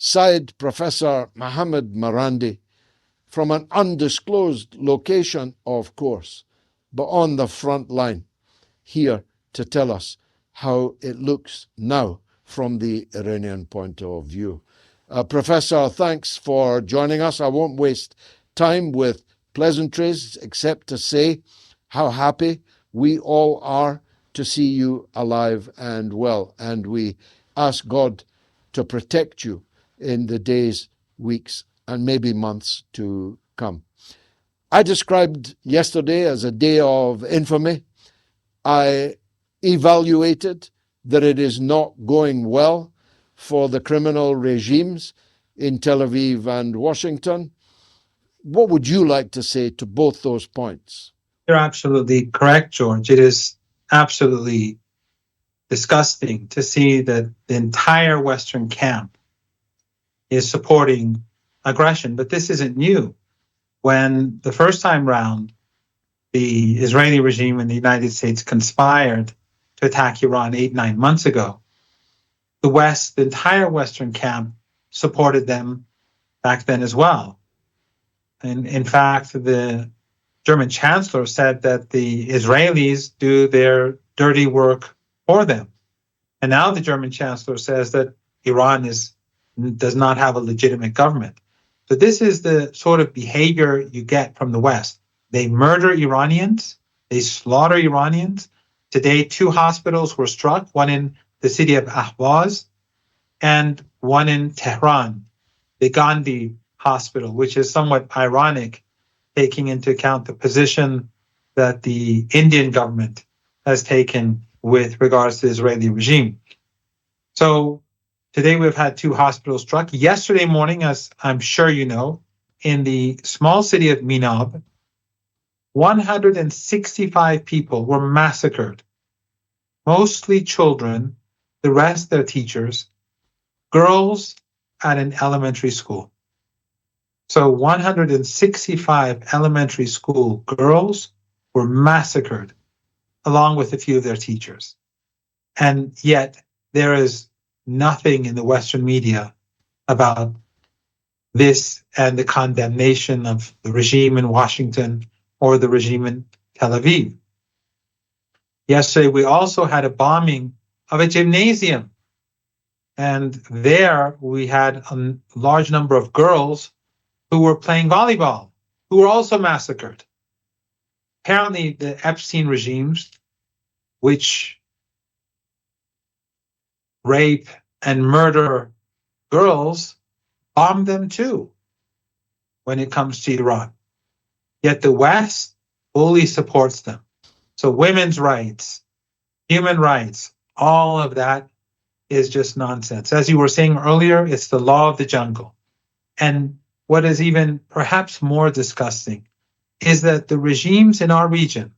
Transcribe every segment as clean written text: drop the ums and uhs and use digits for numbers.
Seyed Professor Mohammed Marandi, from an undisclosed location, of course, but on the front line, here to tell us how it looks now from the Iranian point of view. Professor, thanks for joining us. I won't waste time with pleasantries except to say how happy we all are to see you alive and well, and we ask God to protect you in the days, weeks, and maybe months to come. I described yesterday as a day of infamy. I evaluated that it is not going well for the criminal regimes in Tel Aviv and Washington. What would you like to say to both those points? You're absolutely correct, George. It is absolutely disgusting to see that the entire Western camp is supporting aggression. But this isn't new. When the first time round, the Israeli regime and the United States conspired to attack Iran 8-9 months ago, the entire Western camp supported them back then as well. And in fact, the German chancellor said that the Israelis do their dirty work for them. And now the German chancellor says that Iran does not have a legitimate government. So this is the sort of behavior you get from the West. They murder Iranians, they slaughter Iranians. Today, 2 hospitals were struck, one in the city of Ahvaz and one in Tehran, the Gandhi hospital, which is somewhat ironic, taking into account the position that the Indian government has taken with regards to the Israeli regime. So today we've had 2 hospitals struck. Yesterday morning, as I'm sure you know, in the small city of Minab, 165 people were massacred, mostly children, the rest their teachers, girls at an elementary school. So 165 elementary school girls were massacred, along with a few of their teachers. And yet there is nothing in the Western media about this and the condemnation of the regime in Washington or the regime in Tel Aviv. Yesterday, we also had a bombing of a gymnasium. And there we had a large number of girls who were playing volleyball, who were also massacred. Apparently, the Epstein regimes, which rape and murder girls, bomb them too when it comes to Iran. Yet the West fully supports them. So women's rights, human rights, all of that is just nonsense. As you were saying earlier, it's the law of the jungle. And what is even perhaps more disgusting is that the regimes in our region,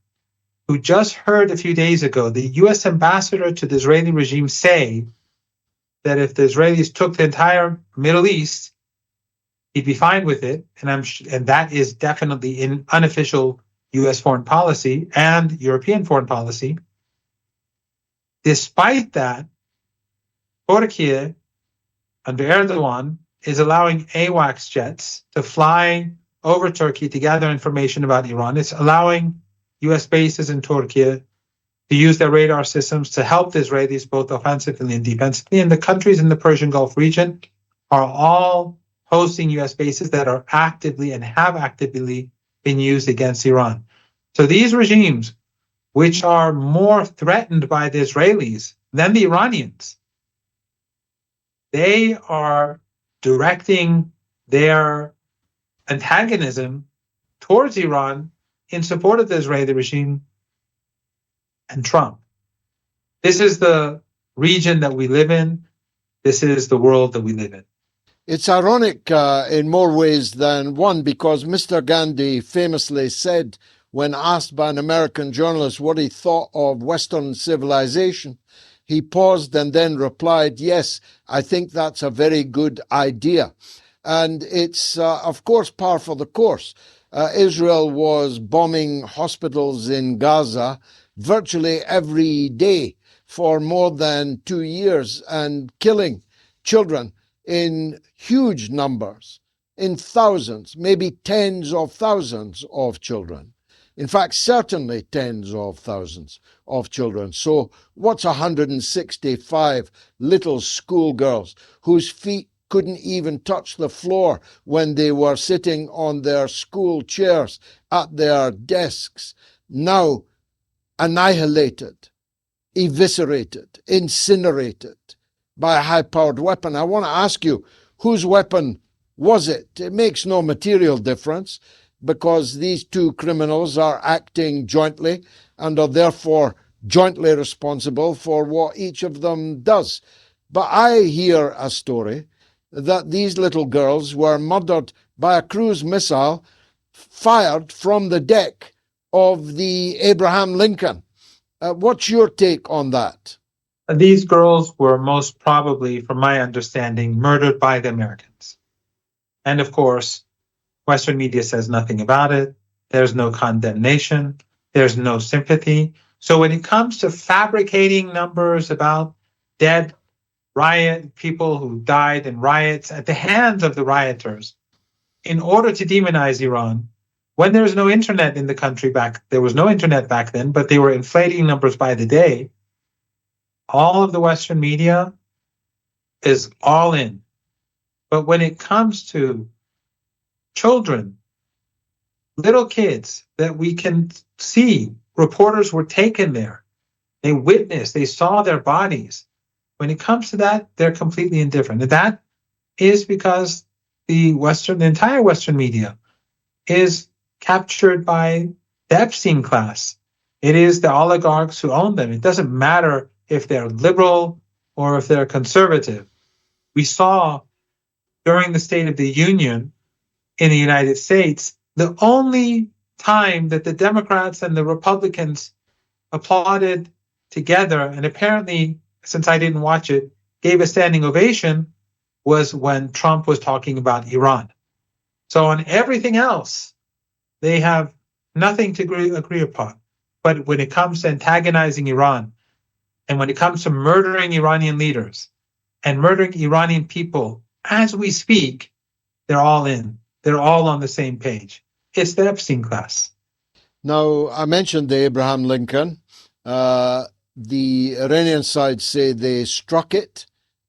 who just heard a few days ago the US ambassador to the Israeli regime say that if the Israelis took the entire Middle East, he'd be fine with it. And that is definitely in unofficial US foreign policy and European foreign policy. Despite that, Turkey under Erdogan is allowing AWACS jets to fly over Turkey to gather information about Iran. It's allowing US bases in Turkey to use their radar systems to help the Israelis both offensively and defensively. And the countries in the Persian Gulf region are all hosting US bases that are actively and have actively been used against Iran. So these regimes, which are more threatened by the Israelis than the Iranians, they are directing their antagonism towards Iran in support of the Israeli regime and Trump. This is the region that we live in. This is the world that we live in. It's ironic in more ways than one, because Mr. Gandhi famously said, when asked by an American journalist what he thought of Western civilization, he paused and then replied, "Yes, I think that's a very good idea." And it's, of course, par for the course. Israel was bombing hospitals in Gaza virtually every day for more than 2 years and killing children in huge numbers, in thousands, maybe tens of thousands of children. In fact, certainly tens of thousands of children. So what's 165 little schoolgirls whose feet couldn't even touch the floor when they were sitting on their school chairs at their desks, now annihilated, eviscerated, incinerated by a high-powered weapon? I want to ask you, whose weapon was it? It makes no material difference because these two criminals are acting jointly and are therefore jointly responsible for what each of them does. But I hear a story that these little girls were murdered by a cruise missile fired from the deck of the Abraham Lincoln. What's your take on that? These girls were most probably, from my understanding, murdered by the Americans. And of course, Western media says nothing about it. There's no condemnation. There's no sympathy. So when it comes to fabricating numbers about dead riot people who died in riots at the hands of the rioters, in order to demonize Iran, when there was no internet in the country there was no internet back then, but they were inflating numbers by the day, all of the Western media is all in. But when it comes to children, little kids that we can see, reporters were taken there. They witnessed, they saw their bodies. When it comes to that, they're completely indifferent. And that is because the entire Western media is captured by the Epstein Class. It is the oligarchs who own them. It doesn't matter if they're liberal or if they're conservative. We saw during the State of the Union in the United States, the only time that the Democrats and the Republicans applauded together, and apparently, since I didn't watch it, gave a standing ovation, was when Trump was talking about Iran. So on everything else, they have nothing to agree upon. But when it comes to antagonizing Iran, and when it comes to murdering Iranian leaders and murdering Iranian people as we speak, they're all in. They're all on the same page. It's the Epstein Class. Now, I mentioned the Abraham Lincoln. The Iranian side say they struck it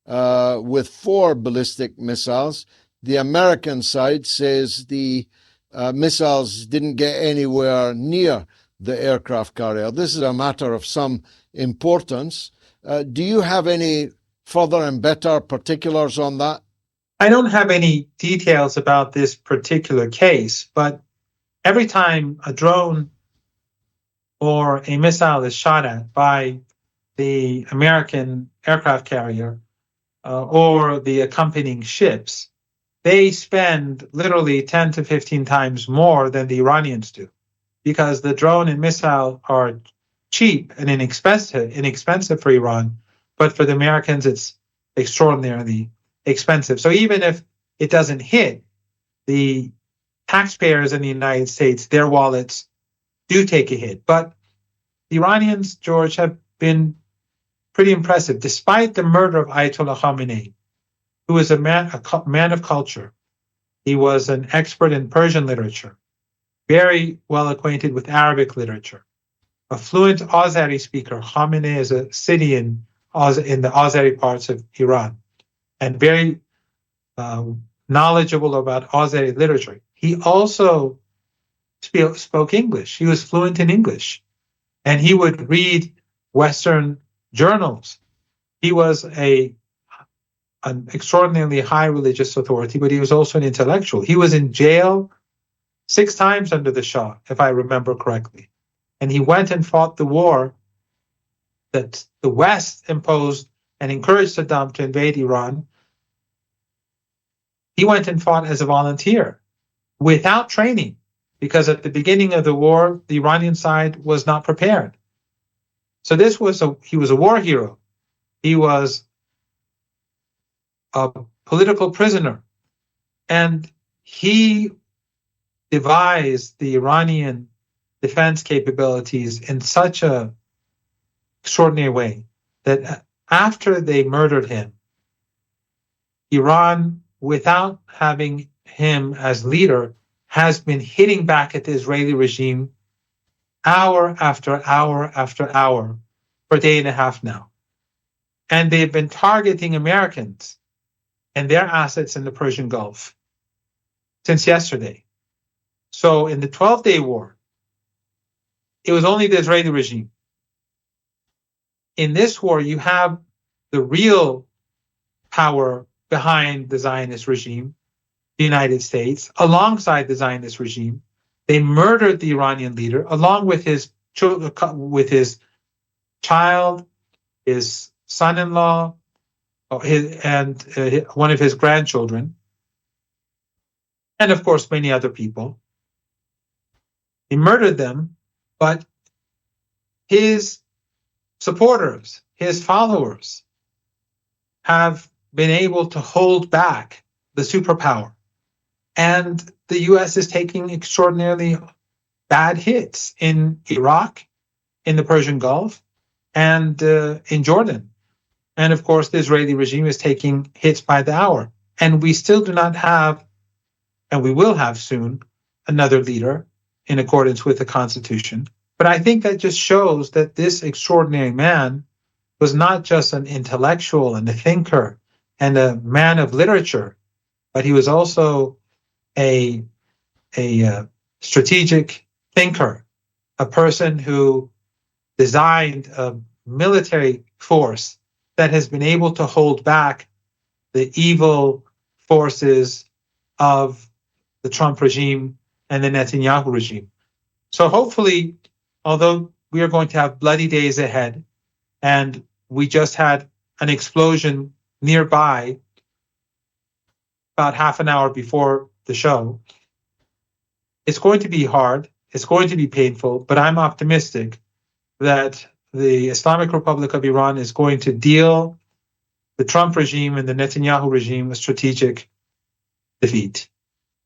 with 4 ballistic missiles. The American side says the missiles didn't get anywhere near the aircraft carrier. This is a matter of some importance. Do you have any further and better particulars on that? I don't have any details about this particular case, but every time a drone or a missile is shot at by the American aircraft carrier or the accompanying ships, they spend literally 10 to 15 times more than the Iranians do, because the drone and missile are cheap and inexpensive for Iran, but for the Americans, it's extraordinarily expensive. So even if it doesn't hit, the taxpayers in the United States, their wallets do take a hit. But the Iranians, George, have been pretty impressive. Despite the murder of Ayatollah Khamenei, who was a man of culture, he was an expert in Persian literature, very well acquainted with Arabic literature, a fluent Azeri speaker. Khamenei is a city in the Azeri parts of Iran, and very knowledgeable about Azeri literature. He also spoke English. He was fluent in English, and he would read Western journals. He was an extraordinarily high religious authority, but he was also an intellectual. He was in jail 6 times under the Shah, if I remember correctly. And he went and fought the war that the West imposed and encouraged Saddam to invade Iran. He went and fought as a volunteer without training, because at the beginning of the war, the Iranian side was not prepared. So he was a war hero. He was a political prisoner. And he devised the Iranian defense capabilities in such an extraordinary way that after they murdered him, Iran, without having him as leader, has been hitting back at the Israeli regime hour after hour after hour for a day and a half now. And they've been targeting Americans and their assets in the Persian Gulf since yesterday. So in the 12-day war, it was only the Israeli regime. In this war, you have the real power behind the Zionist regime, the United States, alongside the Zionist regime. They murdered the Iranian leader along with his child, his son-in-law, and one of his grandchildren, and of course many other people. He murdered them, but his supporters, his followers, have been able to hold back the superpower. And the US is taking extraordinarily bad hits in Iraq, in the Persian Gulf, and in Jordan. And of course, the Israeli regime is taking hits by the hour. And we still do not have, and we will have soon, another leader in accordance with the Constitution. But I think that just shows that this extraordinary man was not just an intellectual and a thinker and a man of literature, but he was also a strategic thinker, a person who designed a military force that has been able to hold back the evil forces of the Trump regime and the Netanyahu regime. So hopefully, although we are going to have bloody days ahead, and we just had an explosion nearby about half an hour before the show, it's going to be hard, it's going to be painful, but I'm optimistic that the Islamic Republic of Iran is going to deal the Trump regime and the Netanyahu regime a strategic defeat.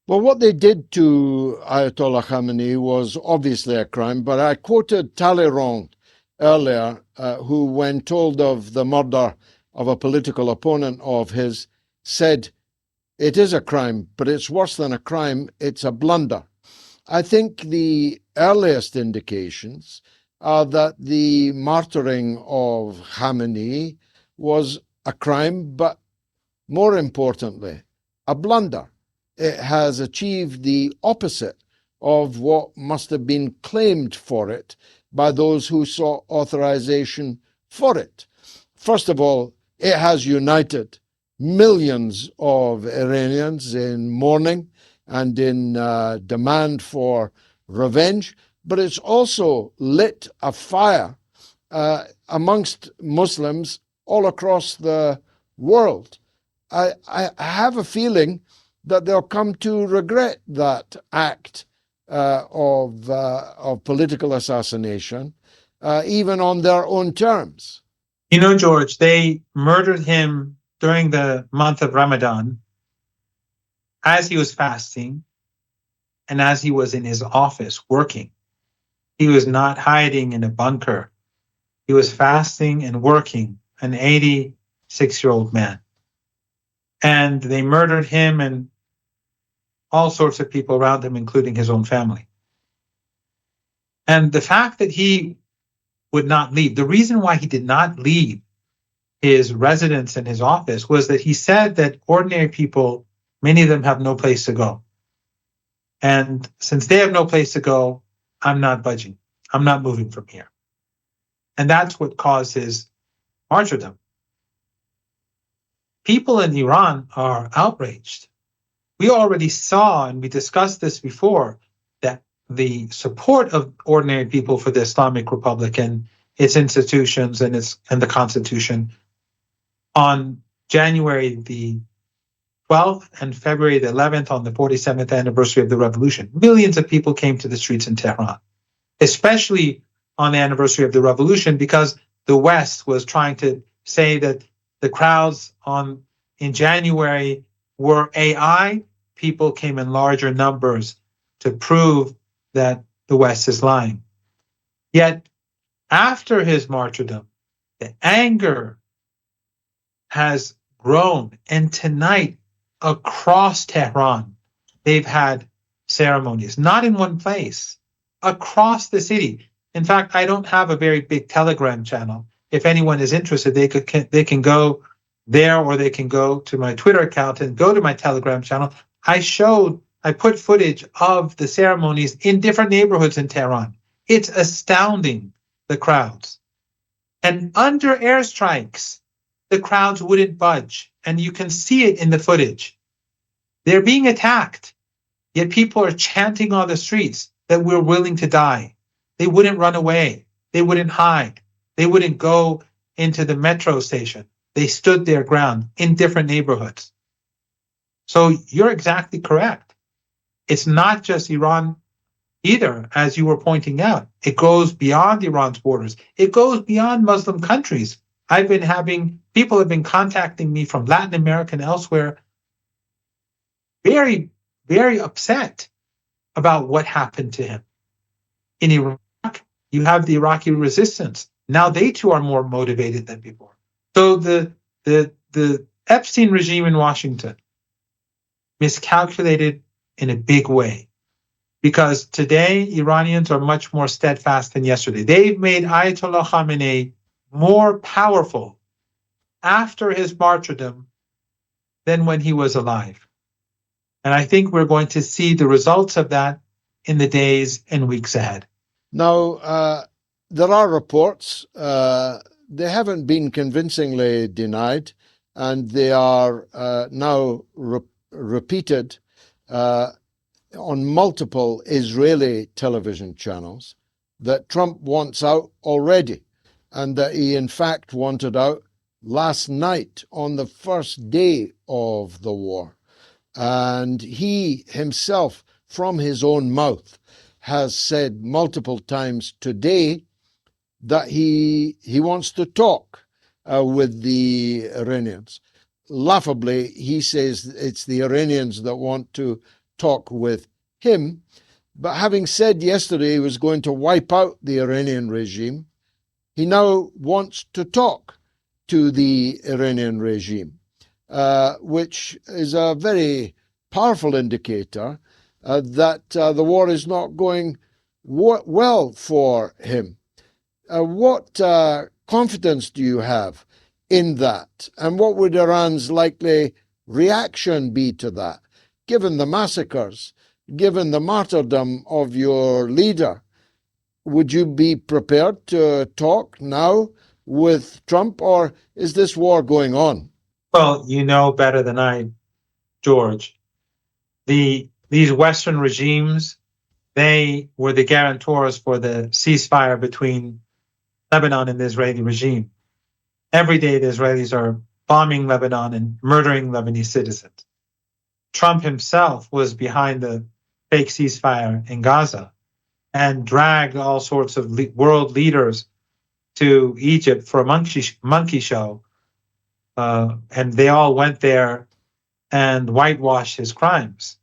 Well, what they did to Ayatollah Khamenei was obviously a crime, but I quoted Talleyrand earlier, who, when told of the murder of a political opponent of his, said, "It is a crime, but it's worse than a crime, it's a blunder." I think the earliest indications are that the martyring of Khamenei was a crime, but more importantly, a blunder. It has achieved the opposite of what must have been claimed for it by those who sought authorization for it. First of all, it has united millions of Iranians in mourning and in demand for revenge, but it's also lit a fire amongst Muslims all across the world. I have a feeling that they'll come to regret that act of political assassination, even on their own terms. You know, George, they murdered him during the month of Ramadan as he was fasting and as he was in his office working. He was not hiding in a bunker. He was fasting and working, an 86-year-old man. And they murdered him and all sorts of people around him, including his own family. And the fact that he would not leave, the reason why he did not leave his residence and his office was that he said that ordinary people, many of them have no place to go. And since they have no place to go, I'm not budging. I'm not moving from here. And that's what caused his martyrdom. People in Iran are outraged. We already saw, and we discussed this before, that the support of ordinary people for the Islamic Republic and its institutions and the Constitution on January the 12th and February the 11th, on the 47th anniversary of the revolution. Millions of people came to the streets in Tehran, especially on the anniversary of the revolution, because the West was trying to say that the crowds in January were AI. People came in larger numbers to prove that the West is lying. Yet, after his martyrdom, the anger has grown. And tonight, across Tehran, they've had ceremonies, not in one place, across the city. In fact, I don't have a very big Telegram channel. If anyone is interested, they can go there, or they can go to my Twitter account and go to my Telegram channel. I put footage of the ceremonies in different neighborhoods in Tehran. It's astounding, the crowds. And under airstrikes, the crowds wouldn't budge. And you can see it in the footage. They're being attacked, yet people are chanting on the streets that we're willing to die. They wouldn't run away. They wouldn't hide. They wouldn't go into the metro station. They stood their ground in different neighborhoods. So you're exactly correct. It's not just Iran either, as you were pointing out. It goes beyond Iran's borders. It goes beyond Muslim countries. People have been contacting me from Latin America and elsewhere, very, very upset about what happened to him. In Iraq, you have the Iraqi resistance. Now they too are more motivated than before. So the Epstein regime in Washington miscalculated in a big way, because today Iranians are much more steadfast than yesterday. They've made Ayatollah Khamenei more powerful after his martyrdom than when he was alive. And I think we're going to see the results of that in the days and weeks ahead. Now, there are reports, they haven't been convincingly denied, and they are now repeated on multiple Israeli television channels, that Trump wants out already, and that he in fact wanted out last night on the first day of the war. And he himself, from his own mouth, has said multiple times today that he wants to talk with the Iranians. Laughably, he says it's the Iranians that want to talk with him. But having said yesterday he was going to wipe out the Iranian regime, he now wants to talk to the Iranian regime, which is a very powerful indicator that the war is not going well for him. What confidence do you have in that? And what would Iran's likely reaction be to that, given the massacres, given the martyrdom of your leader? Would you be prepared to talk now with Trump, or is this war going on? Well, you know better than I, George. These Western regimes, they were the guarantors for the ceasefire between Lebanon and the Israeli regime. Every day the Israelis are bombing Lebanon and murdering Lebanese citizens. Trump himself was behind the fake ceasefire in Gaza and dragged all sorts of world leaders to Egypt for a monkey show. And they all went there and whitewashed his crimes.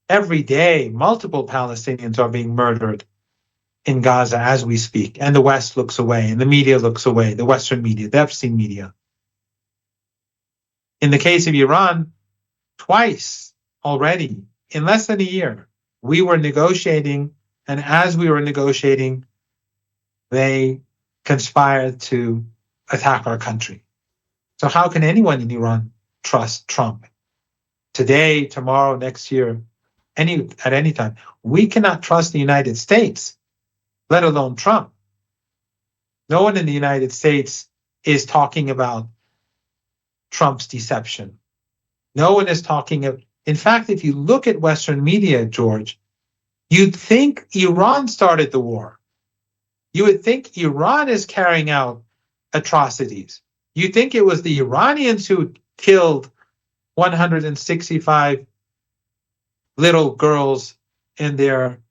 Every day, multiple Palestinians are being murdered in Gaza as we speak. And the West looks away, and the media looks away, the Western media, the Epstein media. In the case of Iran, twice already, in less than a year, we were negotiating, and as we were negotiating, they conspired to attack our country. So how can anyone in Iran trust Trump? Today, tomorrow, next year, at any time. We cannot trust the United States, let alone Trump. No one in the United States is talking about Trump's deception. No one is talking of, in fact, if you look at Western media, George, you'd think Iran started the war. You would think Iran is carrying out atrocities. You think it was the Iranians who killed 165 little girls in their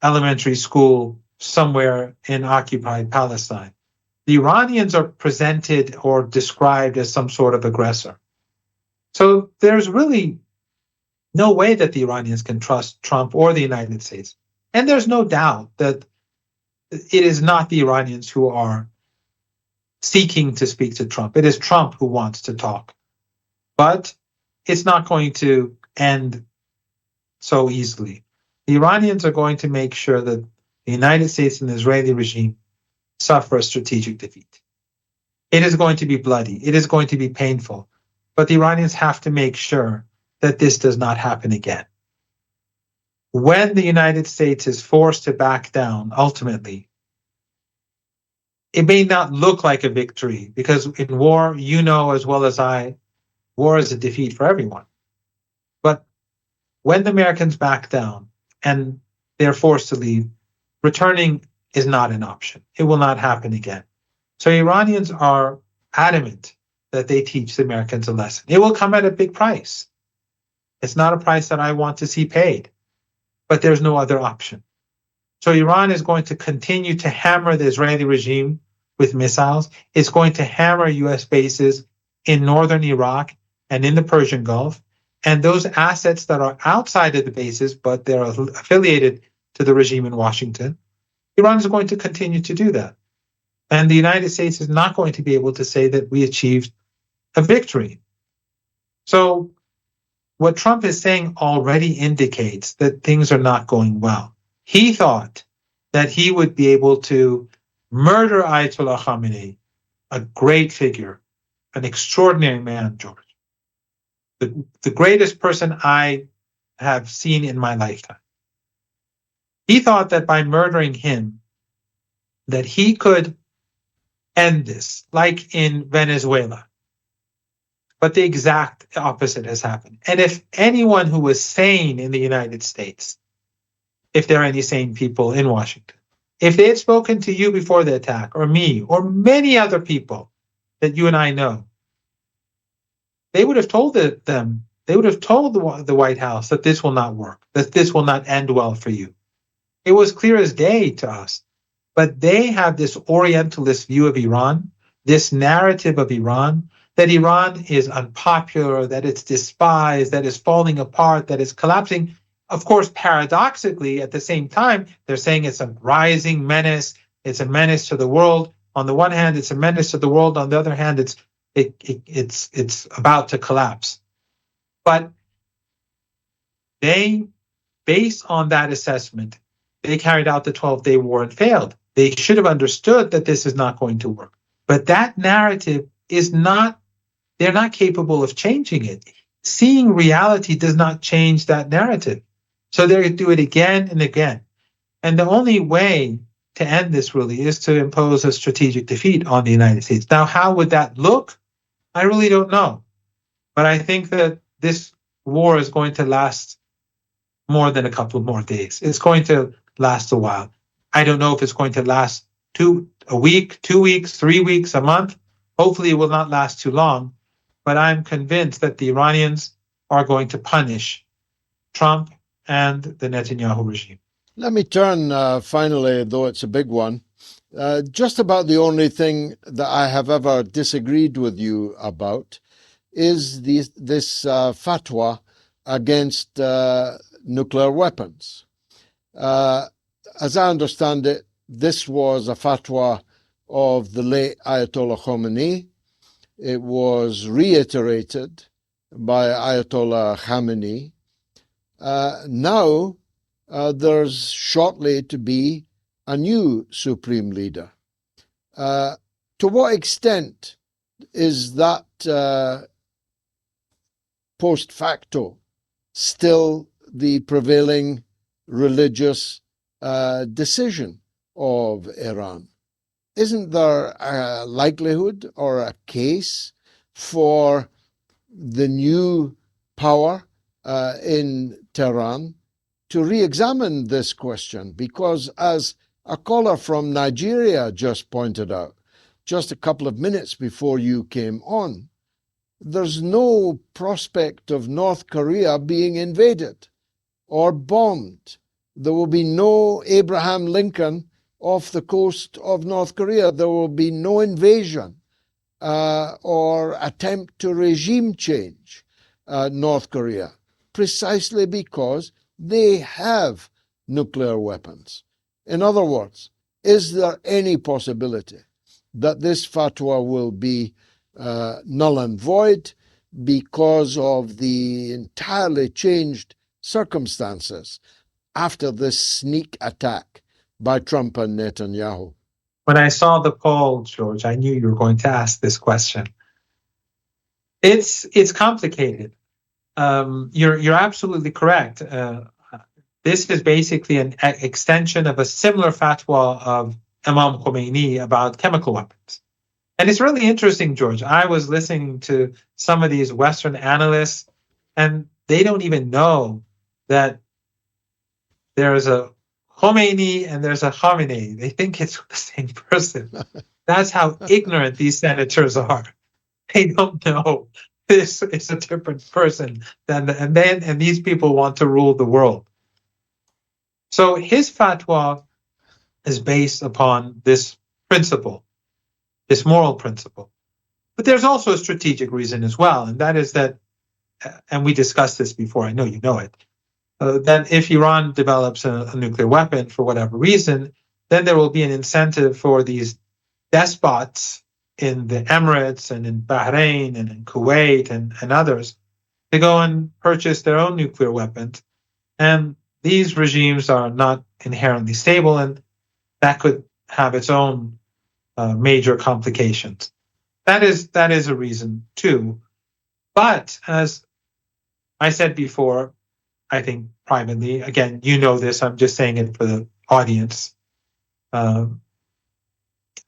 elementary school somewhere in occupied Palestine. The Iranians are presented or described as some sort of aggressor. So there's really no way that the Iranians can trust Trump or the United States. And there's no doubt that it is not the Iranians who are seeking to speak to Trump. It is Trump who wants to talk But it's not going to end so easily. The Iranians are going to make sure that the United States and the Israeli regime suffer a strategic defeat. It is going to be bloody. It is going to be painful. But the Iranians have to make sure that this does not happen again. When the United States is forced to back down, ultimately, it may not look like a victory, because in war, you know as well as I, war is a defeat for everyone. But when the Americans back down and they're forced to leave, returning is not an option. It will not happen again. So Iranians are adamant that they teach the Americans a lesson. It will come at a big price. It's not a price that I want to see paid, but there's no other option. So Iran is going to continue to hammer the Israeli regime with missiles. It's going to hammer US bases in northern Iraq and in the Persian Gulf. And those assets that are outside of the bases, but they're affiliated to the regime in Washington, Iran is going to continue to do that. And the United States is not going to be able to say that we achieved a victory. So what Trump is saying already indicates that things are not going well. He thought that he would be able to murder Ayatollah Khamenei, a great figure, an extraordinary man, George. The greatest person I have seen in my lifetime. He thought that by murdering him, that he could end this, like in Venezuela. But the exact opposite has happened. And if anyone who was sane in the United States, if there are any sane people in Washington, if they had spoken to you before the attack, or me, or many other people that you and I know, they would have told them, they would have told the White House that this will not work, that this will not end well for you. It was clear as day to us. But they have this Orientalist view of Iran, this narrative of Iran, that Iran is unpopular, that it's despised, that it's falling apart, that it's collapsing. Of course, paradoxically, at the same time, they're saying it's a rising menace, it's a menace to the world. On the one hand, it's a menace to the world. On the other hand, it's about to collapse. But they, based on that assessment, they carried out the 12-day war and failed. They should have understood that this is not going to work. But that narrative is not, they're not capable of changing it. Seeing reality does not change that narrative. So they're going to do it again and again. And the only way to end this really is to impose a strategic defeat on the United States. Now, how would that look? I really don't know. But I think that this war is going to last more than a couple more days. It's going to last a while. I don't know if it's going to last a week, 2 weeks, 3 weeks, a month. Hopefully it will not last too long. But I'm convinced that the Iranians are going to punish Trump and the Netanyahu regime. Let me turn finally, though it's a big one, just about the only thing that I have ever disagreed with you about is this fatwa against nuclear weapons. As I understand it, this was a fatwa of the late Ayatollah Khomeini. It was reiterated by Ayatollah Khamenei. Now, there's shortly to be a new supreme leader. To what extent is that post facto still the prevailing religious decision of Iran? Isn't there a likelihood or a case for the new power in Tehran to re-examine this question? Because as a caller from Nigeria just pointed out, just a couple of minutes before you came on, there's no prospect of North Korea being invaded or bombed. There will be no Abraham Lincoln off the coast of North Korea. There will be no invasion or attempt to regime change North Korea, precisely because they have nuclear weapons. In other words, is there any possibility that this fatwa will be null and void, because of the entirely changed circumstances after this sneak attack by Trump and Netanyahu? When I saw the poll, George, I knew you were going to ask this question. It's complicated. You're absolutely correct. This is basically an extension of a similar fatwa of Imam Khomeini about chemical weapons. And it's really interesting, George. I was listening to some of these Western analysts, and they don't even know that there's a Khomeini and there's a Khamenei. They think it's the same person. That's how ignorant these senators are. They don't know this is a different person and these people want to rule the world. So his fatwa is based upon this principle, this moral principle. But there's also a strategic reason as well, and that is that, and we discussed this before, I know you know it, that if Iran develops a nuclear weapon for whatever reason, then there will be an incentive for these despots in the Emirates and in Bahrain and in Kuwait and others to go and purchase their own nuclear weapons. And these regimes are not inherently stable, and that could have its own major complications. That is a reason too. But as I said before, I think privately, again, you know this, I'm just saying it for the audience.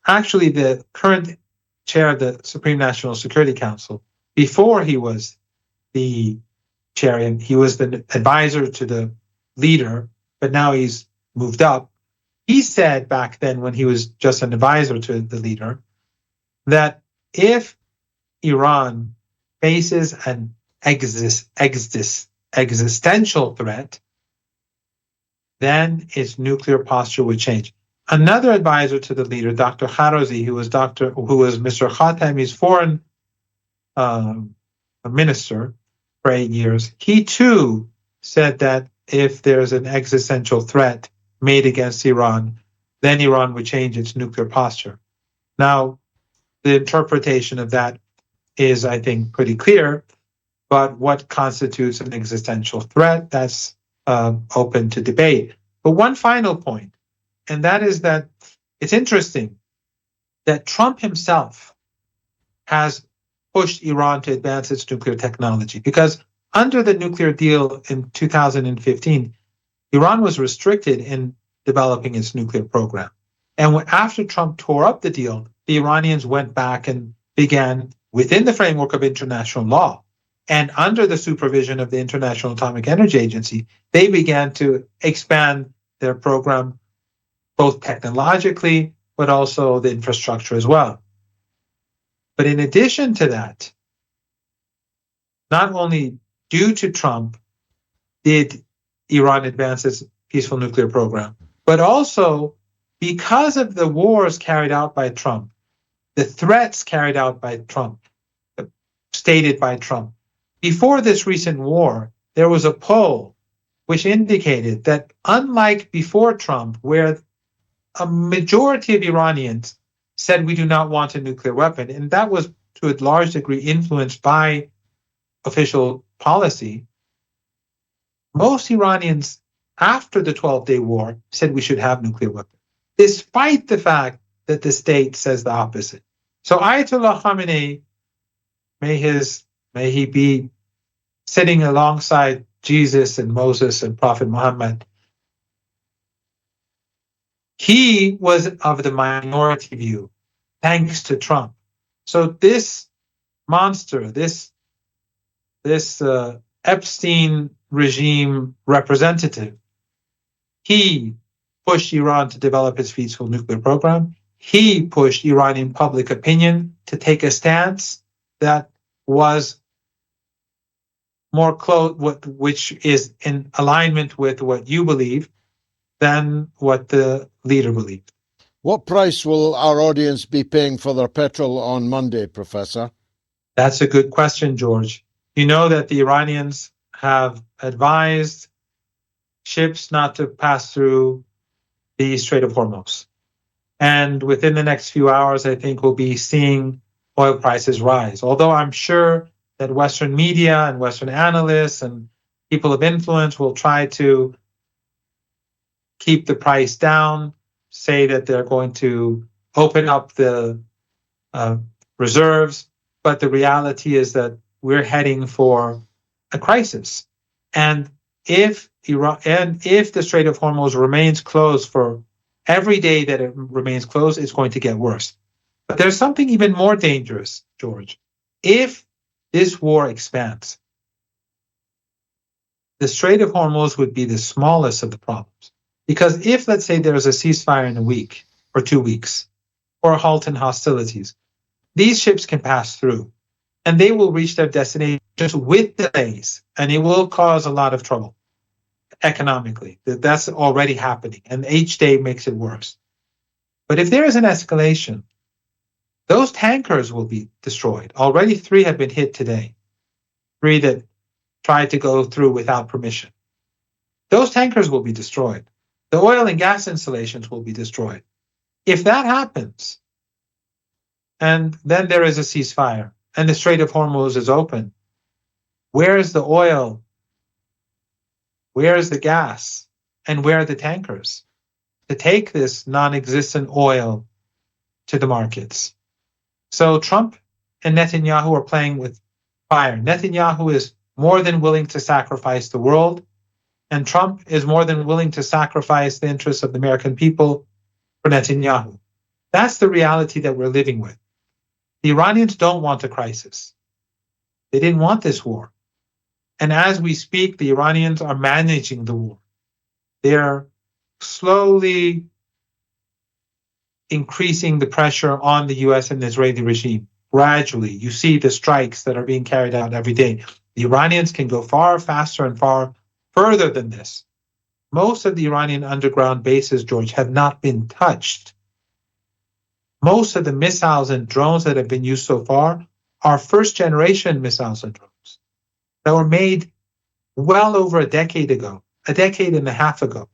Actually, the current chair of the Supreme National Security Council, before he was the chair, and he was the advisor to the leader, but now he's moved up. He said back then, when he was just an advisor to the leader, that if Iran faces an existential threat, then its nuclear posture would change. Another advisor to the leader, Dr. Kharozi, who was Mr. Khatami's foreign minister for 8 years, he too said that if there's an existential threat made against Iran, then Iran would change its nuclear posture. Now, the interpretation of that is, I think, pretty clear, but what constitutes an existential threat, that's open to debate. But one final point, and that is that it's interesting that Trump himself has pushed Iran to advance its nuclear technology, because under the nuclear deal in 2015, Iran was restricted in developing its nuclear program. And after Trump tore up the deal, the Iranians went back and began, within the framework of international law and under the supervision of the International Atomic Energy Agency, they began to expand their program, both technologically, but also the infrastructure as well. But in addition to that, not only due to Trump did Iran advance its peaceful nuclear program, but also because of the wars carried out by Trump, the threats carried out by Trump, stated by Trump. Before this recent war, there was a poll which indicated that, unlike before Trump, where a majority of Iranians said we do not want a nuclear weapon, and that was to a large degree influenced by official policy, most Iranians after the 12-day war said we should have nuclear weapons, despite the fact that the state says the opposite. So Ayatollah Khamenei, may he be sitting alongside Jesus and Moses and Prophet Muhammad, he was of the minority view, thanks to Trump. So this monster, this Epstein regime representative, he pushed Iran to develop its peaceful nuclear program. He pushed Iranian public opinion to take a stance that was more close, which is in alignment with what you believe, than what the leader believed. What price will our audience be paying for their petrol on Monday, Professor? That's a good question, George. You know that the Iranians have advised ships not to pass through the Strait of Hormuz. And within the next few hours, I think we'll be seeing oil prices rise. Although I'm sure that Western media and Western analysts and people of influence will try to keep the price down, say that they're going to open up the reserves, but the reality is that we're heading for a crisis. And if the Strait of Hormuz remains closed for every day that it remains closed, it's going to get worse. But there's something even more dangerous, George. If this war expands, the Strait of Hormuz would be the smallest of the problems. Because if, let's say, there's a ceasefire in a week or 2 weeks, or a halt in hostilities, these ships can pass through and they will reach their destinations with delays, and it will cause a lot of trouble economically. That's already happening, and each day makes it worse. But if there is an escalation, those tankers will be destroyed. Already 3 have been hit today, 3 that tried to go through without permission. Those tankers will be destroyed. The oil and gas installations will be destroyed. If that happens, and then there is a ceasefire, and the Strait of Hormuz is open, where is the oil? Where is the gas? And where are the tankers to take this non-existent oil to the markets? So Trump and Netanyahu are playing with fire. Netanyahu is more than willing to sacrifice the world, and Trump is more than willing to sacrifice the interests of the American people for Netanyahu. That's the reality that we're living with. The Iranians don't want a crisis. They didn't want this war. And as we speak, the Iranians are managing the war. They're slowly increasing the pressure on the US and the Israeli regime. Gradually, you see the strikes that are being carried out every day. The Iranians can go far faster and far further than this. Most of the Iranian underground bases, George, have not been touched. Most of the missiles and drones that have been used so far are first-generation missiles and drones that were made well over a decade ago, a decade and a half ago.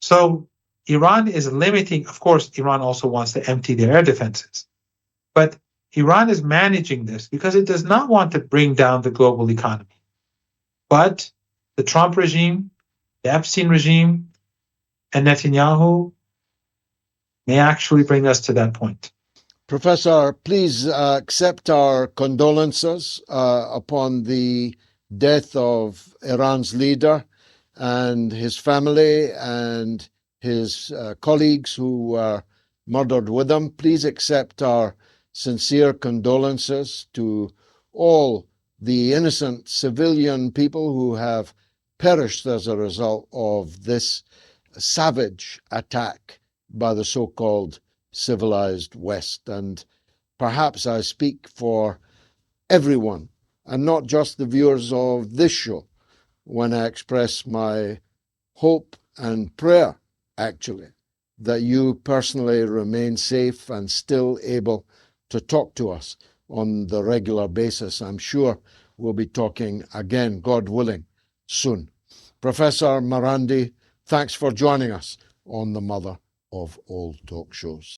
So Iran is limiting, of course, Iran also wants to empty their air defenses. But Iran is managing this because it does not want to bring down the global economy. But the Trump regime, the Epstein regime, and Netanyahu may actually bring us to that point. Professor, please accept our condolences upon the death of Iran's leader and his family and his colleagues who were murdered with him. Please accept our sincere condolences to all the innocent civilian people who have perished as a result of this savage attack by the so-called civilized West. And perhaps I speak for everyone, and not just the viewers of this show, when I express my hope and prayer, actually, that you personally remain safe and still able to talk to us on the regular basis. I'm sure we'll be talking again, God willing, soon. Professor Marandi, thanks for joining us on the Mother of All Talk Shows.